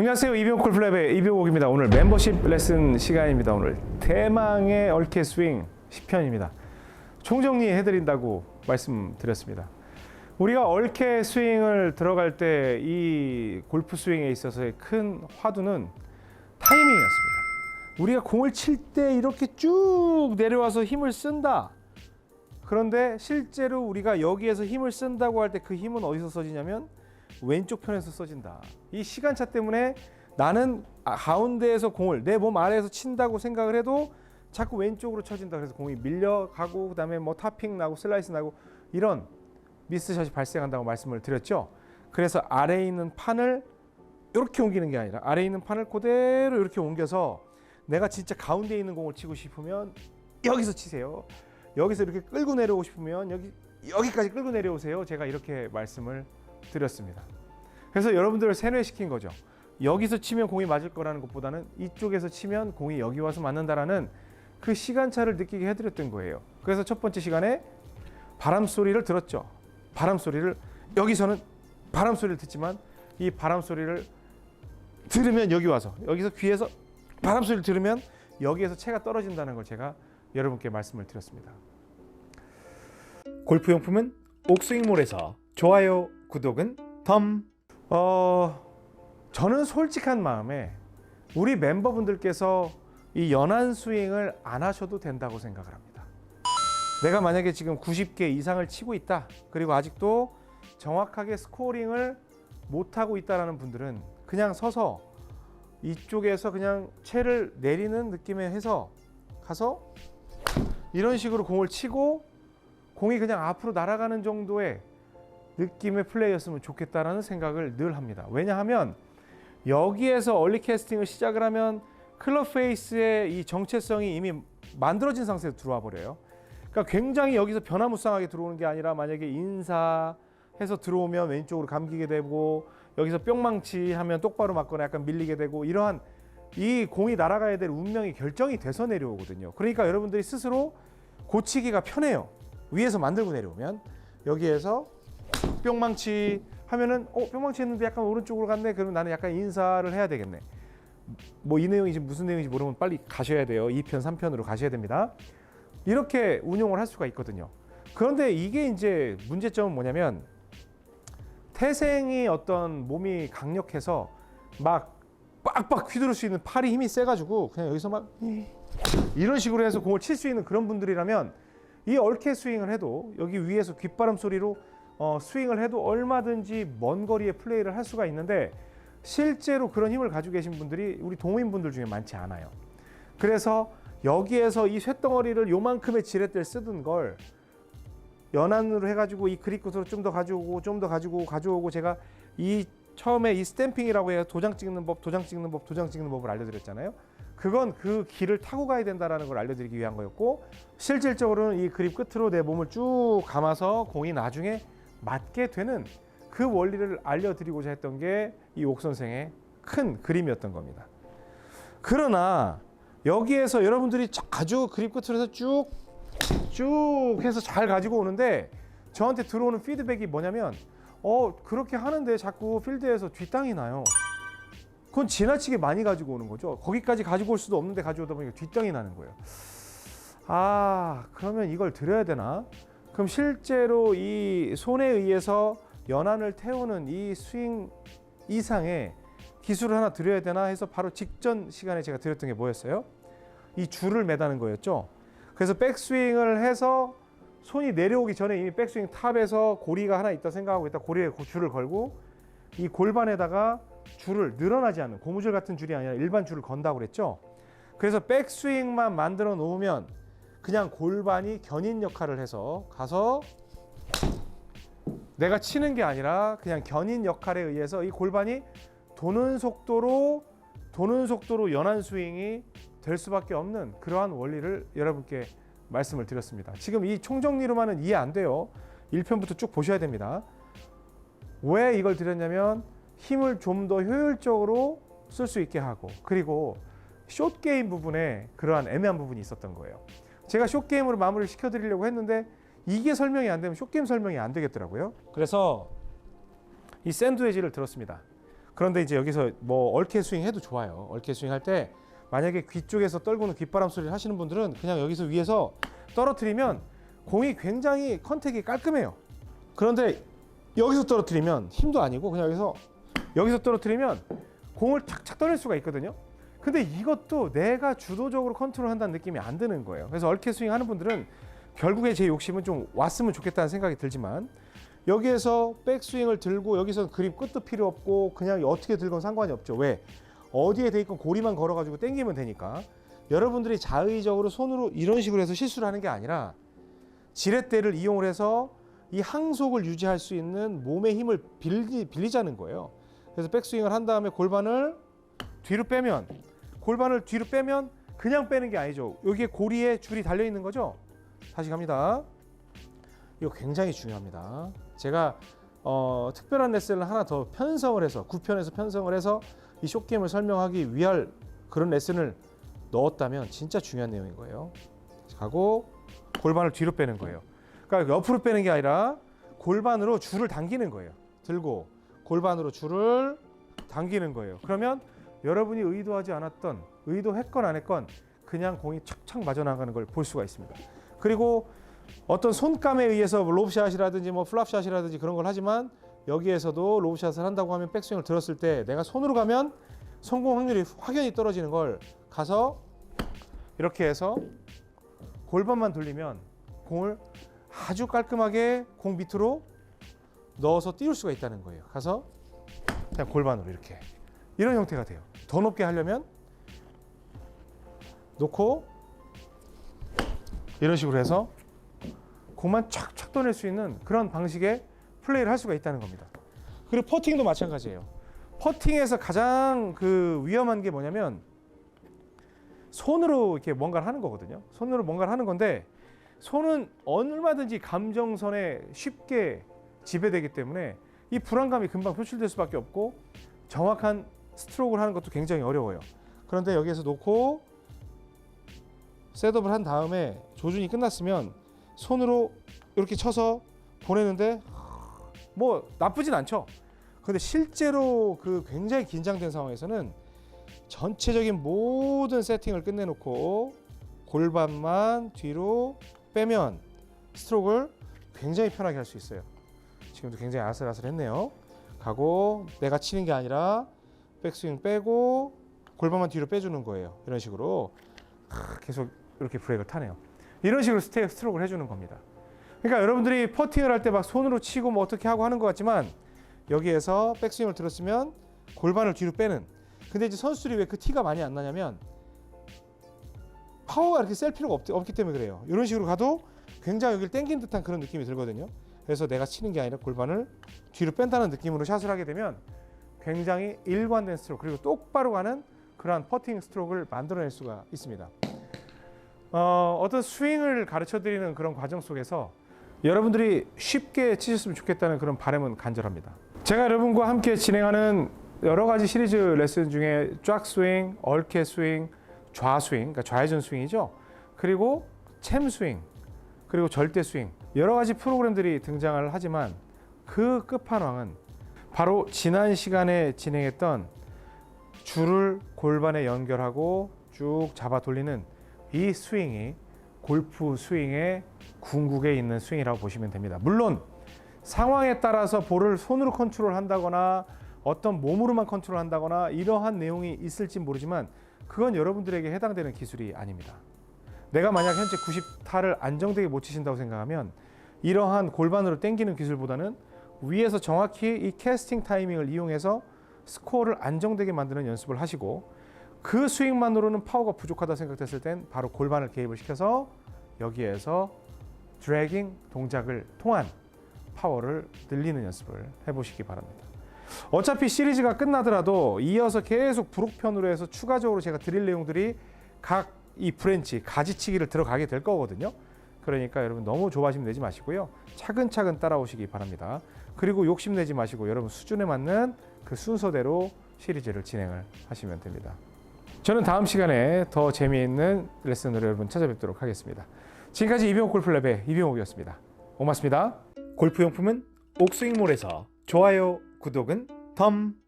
안녕하세요. 이병옥 골프랩의 이병옥입니다. 오늘 멤버십 레슨 시간입니다. 오늘 대망의 얼케 스윙 10편입니다. 총정리해드린다고 말씀드렸습니다. 우리가 얼케 스윙을 들어갈 때 이 골프 스윙에 있어서의 큰 화두는 타이밍이었습니다. 우리가 공을 칠 때 이렇게 쭉 내려와서 힘을 쓴다. 그런데 실제로 우리가 여기에서 힘을 쓴다고 할 때 그 힘은 어디서 써지냐면 왼쪽 편에서 써진다. 이 시간차 때문에 나는 가운데에서 공을 내 몸 아래에서 친다고 생각을 해도 자꾸 왼쪽으로 쳐진다. 그래서 공이 밀려가고 그다음에 뭐 타핑 나고 슬라이스 나고 이런 미스샷이 발생한다고 말씀을 드렸죠. 그래서 아래에 있는 판을 이렇게 옮기는 게 아니라 아래에 있는 판을 그대로 이렇게 옮겨서 내가 진짜 가운데에 있는 공을 치고 싶으면 여기서 치세요. 여기서 이렇게 끌고 내려오고 싶으면 여기까지 끌고 내려오세요. 제가 이렇게 말씀을 드렸습니다. 그래서 여러분들을 세뇌시킨 거죠. 여기서 치면 공이 맞을 거라는 것보다는 이쪽에서 치면 공이 여기 와서 맞는다라는 그 시간차를 느끼게 해드렸던 거예요. 그래서 첫 번째 시간에 바람 소리를 들었죠. 바람 소리를 여기서는 바람 소리를 듣지만 이 바람 소리를 들으면 여기 와서 여기서 귀에서 바람 소리를 들으면 여기에서 채가 떨어진다는 걸 제가 여러분께 말씀을 드렸습니다. 골프용품은 옥스윙몰에서 좋아요, 구독은 덤. 저는 솔직한 마음에 우리 멤버분들께서 이 연한 스윙을 안 하셔도 된다고 생각을 합니다. 내가 만약에 지금 90개 이상을 치고 있다. 그리고 아직도 정확하게 스코어링을 못하고 있다라는 분들은 그냥 서서 이쪽에서 그냥 채를 내리는 느낌에 해서 가서 이런 식으로 공을 치고 공이 그냥 앞으로 날아가는 정도의 느낌의 플레이였으면 좋겠다라는 생각을 늘 합니다. 왜냐하면 여기에서 얼리 캐스팅을 시작을 하면 클럽 페이스의 이 정체성이 이미 만들어진 상태에서 들어와 버려요. 그러니까 굉장히 여기서 변화무쌍하게 들어오는 게 아니라 만약에 인사해서 들어오면 왼쪽으로 감기게 되고 여기서 뿅망치 하면 똑바로 맞거나 약간 밀리게 되고 이러한 이 공이 날아가야 될 운명이 결정이 돼서 내려오거든요. 그러니까 여러분들이 스스로 고치기가 편해요. 위에서 만들고 내려오면 여기에서 뿅망치 하면은 뿅망치 했는데 약간 오른쪽으로 갔네. 그러면 나는 약간 인사를 해야 되겠네. 뭐 이 내용이 지금 무슨 내용인지 모르면 빨리 가셔야 돼요. 2편, 3편으로 가셔야 됩니다. 이렇게 운용을 할 수가 있거든요. 그런데 이게 이제 문제점은 뭐냐면 태생이 어떤 몸이 강력해서 막 빡빡 휘두를 수 있는 팔이 힘이 세가지고 그냥 여기서 막 이런 식으로 해서 공을 칠 수 있는 그런 분들이라면 이 얼케 스윙을 해도 여기 위에서 귓바람 소리로 스윙을 해도 얼마든지 먼 거리에 플레이를 할 수가 있는데 실제로 그런 힘을 가지고 계신 분들이 우리 동호인분들 중에 많지 않아요. 그래서 여기에서 이 쇳덩어리를 요만큼의 지렛대를 쓰던 걸 연안으로 해가지고 이 그립 끝으로 좀 더 가져오고 제가 이 처음에 이 스탬핑이라고 해서 도장 찍는 법을 알려드렸잖아요. 그건 그 길을 타고 가야 된다는 걸 알려드리기 위한 거였고 실질적으로는 이 그립 끝으로 내 몸을 쭉 감아서 공이 나중에 맞게 되는 그 원리를 알려드리고자 했던 게 이 옥 선생의 큰 그림이었던 겁니다. 그러나 여기에서 여러분들이 아주 그립 끝으로 해서 쭉 해서 잘 가지고 오는데 저한테 들어오는 피드백이 뭐냐면 그렇게 하는데 자꾸 필드에서 뒷땅이 나요. 그건 지나치게 많이 가지고 오는 거죠. 거기까지 가지고 올 수도 없는데 가져오다 보니까 뒷땅이 나는 거예요. 그러면 이걸 드려야 되나? 그럼 실제로 이 손에 의해서 연안을 태우는 이 스윙 이상의 기술을 하나 드려야 되나 해서 바로 직전 시간에 제가 드렸던 게 뭐였어요? 이 줄을 매다는 거였죠. 그래서 백스윙을 해서 손이 내려오기 전에 이미 백스윙 탑에서 고리가 하나 있다 생각하고 있다. 고리에 줄을 걸고 이 골반에다가 줄을 늘어나지 않는 고무줄 같은 줄이 아니라 일반 줄을 건다고 그랬죠. 그래서 백스윙만 만들어 놓으면 그냥 골반이 견인 역할을 해서 가서 내가 치는 게 아니라 그냥 견인 역할에 의해서 이 골반이 도는 속도로 연한 스윙이 될 수밖에 없는 그러한 원리를 여러분께 말씀을 드렸습니다. 지금 이 총정리로만은 이해 안 돼요. 1편부터 쭉 보셔야 됩니다. 왜 이걸 드렸냐면 힘을 좀 더 효율적으로 쓸 수 있게 하고 그리고 숏게임 부분에 그러한 애매한 부분이 있었던 거예요. 제가 숏게임으로 마무리를 시켜드리려고 했는데 이게 설명이 안 되면 숏게임 설명이 안 되겠더라고요. 그래서 이 샌드웨지를 들었습니다. 그런데 이제 여기서 뭐 얼케 스윙 해도 좋아요. 얼케 스윙 할 때 만약에 귀 쪽에서 떨구는 귓바람 소리를 하시는 분들은 그냥 여기서 위에서 떨어뜨리면 공이 굉장히 컨택이 깔끔해요. 그런데 여기서 떨어뜨리면 힘도 아니고 그냥 여기서 떨어뜨리면 공을 착착 떠낼 수가 있거든요. 근데 이것도 내가 주도적으로 컨트롤한다는 느낌이 안 드는 거예요. 그래서 얼케 스윙 하는 분들은 결국에 제 욕심은 좀 왔으면 좋겠다는 생각이 들지만 여기에서 백스윙을 들고 여기서 그립 끝도 필요 없고 그냥 어떻게 들건 상관이 없죠. 왜? 어디에 돼 있건 고리만 걸어가지고 당기면 되니까. 여러분들이 자의적으로 손으로 이런 식으로 해서 실수를 하는 게 아니라 지렛대를 이용을 해서 이 항속을 유지할 수 있는 몸의 힘을 빌리자는 거예요. 그래서 백스윙을 한 다음에 골반을 뒤로 빼면 그냥 빼는 게 아니죠. 여기에 고리에 줄이 달려 있는 거죠. 다시 갑니다. 이거 굉장히 중요합니다. 제가 특별한 레슨을 하나 더 편성을 해서 9편에서 편성을 해서 이 숏게임을 설명하기 위할 그런 레슨을 넣었다면 진짜 중요한 내용인 거예요. 가고 골반을 뒤로 빼는 거예요. 그러니까 옆으로 빼는 게 아니라 골반으로 줄을 당기는 거예요. 들고 골반으로 줄을 당기는 거예요. 그러면 여러분이 의도하지 않았던, 의도했건 안 했건 그냥 공이 착착 맞아 나가는 걸 볼 수가 있습니다. 그리고 어떤 손감에 의해서 로브샷이라든지 뭐 플랍샷이라든지 그런 걸 하지만 여기에서도 로브샷을 한다고 하면 백스윙을 들었을 때 내가 손으로 가면 성공 확률이 확연히 떨어지는 걸 가서 이렇게 해서 골반만 돌리면 공을 아주 깔끔하게 공 밑으로 넣어서 띄울 수가 있다는 거예요. 가서 그냥 골반으로 이렇게 이런 형태가 돼요. 더 높게 하려면 놓고 이런 식으로 해서 공만 착착 떠낼 수 있는 그런 방식의 플레이를 할 수가 있다는 겁니다. 그리고 퍼팅도 마찬가지예요. 퍼팅에서 가장 위험한 게 뭐냐면 손으로 이렇게 뭔가를 하는 거거든요. 손으로 뭔가를 하는 건데 손은 얼마든지 감정선에 쉽게 지배되기 때문에 이 불안감이 금방 표출될 수밖에 없고 정확한 스트로크를 하는 것도 굉장히 어려워요. 그런데 여기에서 놓고 셋업을 한 다음에 조준이 끝났으면 손으로 이렇게 쳐서 보내는데 뭐 나쁘진 않죠. 그런데 실제로 굉장히 긴장된 상황에서는 전체적인 모든 세팅을 끝내놓고 골반만 뒤로 빼면 스트로크를 굉장히 편하게 할 수 있어요. 지금도 굉장히 아슬아슬했네요. 가고 내가 치는 게 아니라 백스윙 빼고 골반만 뒤로 빼주는 거예요. 이런 식으로 계속 이렇게 브레이크를 타네요. 이런 식으로 스트로크를 해주는 겁니다. 그러니까 여러분들이 퍼팅을 할 때 막 손으로 치고 뭐 어떻게 하고 하는 것 같지만 여기에서 백스윙을 들었으면 골반을 뒤로 빼는. 근데 이제 선수들이 왜 그 티가 많이 안 나냐면 파워가 이렇게 셀 필요가 없기 때문에 그래요. 이런 식으로 가도 굉장히 여기를 당긴 듯한 그런 느낌이 들거든요. 그래서 내가 치는 게 아니라 골반을 뒤로 뺀다는 느낌으로 샷을 하게 되면 굉장히 일관된 스트로크 그리고 똑바로 가는 그러한 퍼팅 스트로크를 만들어낼 수가 있습니다. 어떤 스윙을 가르쳐드리는 그런 과정 속에서 여러분들이 쉽게 치셨으면 좋겠다는 그런 바람은 간절합니다. 제가 여러분과 함께 진행하는 여러 가지 시리즈 레슨 중에 쫙 스윙, 얼케 스윙, 좌스윙, 그러니까 좌회전 스윙이죠. 그리고 챔 스윙, 그리고 절대 스윙 여러 가지 프로그램들이 등장을 하지만 그 끝판왕은 바로 지난 시간에 진행했던 줄을 골반에 연결하고 쭉 잡아 돌리는 이 스윙이 골프 스윙의 궁극에 있는 스윙이라고 보시면 됩니다. 물론 상황에 따라서 볼을 손으로 컨트롤한다거나 어떤 몸으로만 컨트롤한다거나 이러한 내용이 있을지 모르지만 그건 여러분들에게 해당되는 기술이 아닙니다. 내가 만약 현재 90타를 안정되게 못 치신다고 생각하면 이러한 골반으로 당기는 기술보다는 위에서 정확히 이 캐스팅 타이밍을 이용해서 스코어를 안정되게 만드는 연습을 하시고 그 스윙만으로는 파워가 부족하다 생각됐을 땐 바로 골반을 개입을 시켜서 여기에서 드래깅 동작을 통한 파워를 늘리는 연습을 해보시기 바랍니다. 어차피 시리즈가 끝나더라도 이어서 계속 브록편으로 해서 추가적으로 제가 드릴 내용들이 각 이 브랜치, 가지치기를 들어가게 될 거거든요. 그러니까 여러분 너무 조바심 내지 마시고요. 차근차근 따라오시기 바랍니다. 그리고 욕심내지 마시고 여러분 수준에 맞는 그 순서대로 시리즈를 진행을 하시면 됩니다. 저는 다음 시간에 더 재미있는 레슨으로 여러분 찾아뵙도록 하겠습니다. 지금까지 이병옥 골프랩의 이병옥이었습니다. 고맙습니다. 골프용품은 옥스윙몰에서 좋아요, 구독은 덤.